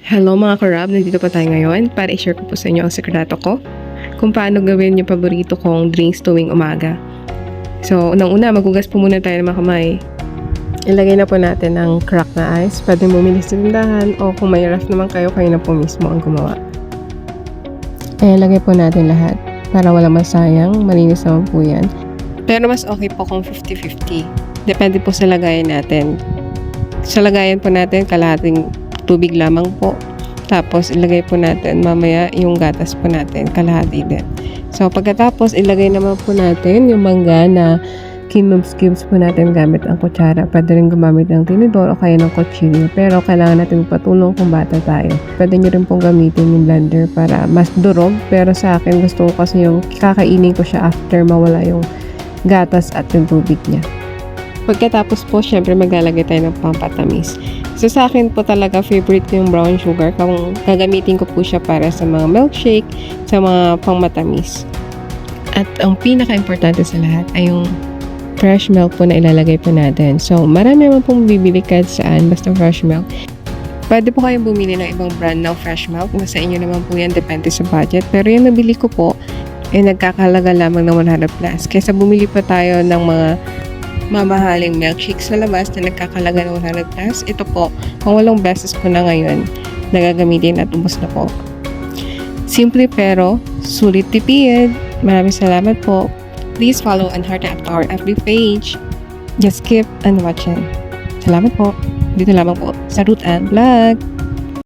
Hello mga karab, nandito pa tayo ngayon para i-share ko po sa inyo ang sekreto ko kung paano gawin yung paborito kong drinks tuwing umaga. So, unang-una, magugas po muna tayo ng mga kamay. Ilagay na po natin ang crack na ice. Pwede bumili sa tindahan o kung may ref naman kayo na po mismo ang gumawa. Ilagay po natin lahat para walang masayang, malinis naman po yan. Pero mas okay po kung 50-50. Depende po sa lagayan natin. Sa lagayan po natin, kalahating tubig lamang po. Tapos, ilagay po natin mamaya yung gatas po natin, kalahati din. So, pagkatapos, ilagay naman po natin yung mangga na kinubs-cubes po natin gamit ang kutsara. Pwede rin gumamit ng tinidor o kaya ng kutsilyo. Pero, kailangan natin patulong kung bata tayo. Pwede nyo rin pong gamitin yung blender para mas durog. Pero sa akin, gusto ko kasi yung kakainin ko siya after mawala yung gatas at yung tubig niya. Pagkatapos po, syempre maglalagay tayo ng pampatamis. So sa akin po talaga, favorite ko yung brown sugar. Kung gagamitin ko po siya para sa mga milkshake, sa mga pangmatamis. At ang pinaka-importante sa lahat ay yung fresh milk po na ilalagay po natin. So marami naman pong bibili kahit saan, basta fresh milk. Pwede po kayong bumili ng ibang brand ng fresh milk. Nasa inyo naman po yan, depende sa budget. Pero yung nabili ko po, nagkakalaga lamang ng 100 plus. Kaysa bumili pa tayo ng mga mamahaling milkshake sa labas na nagkakalaga ng 100 plus. Ito po, pang 8 beses ko na ngayon nagagamitin at ubos na po. Simple pero sulit tipid. Maraming salamat po. Please follow and heart up our FB page. Just keep on watching. Salamat po. Dito lamang po sa Ruth Ann Vlog.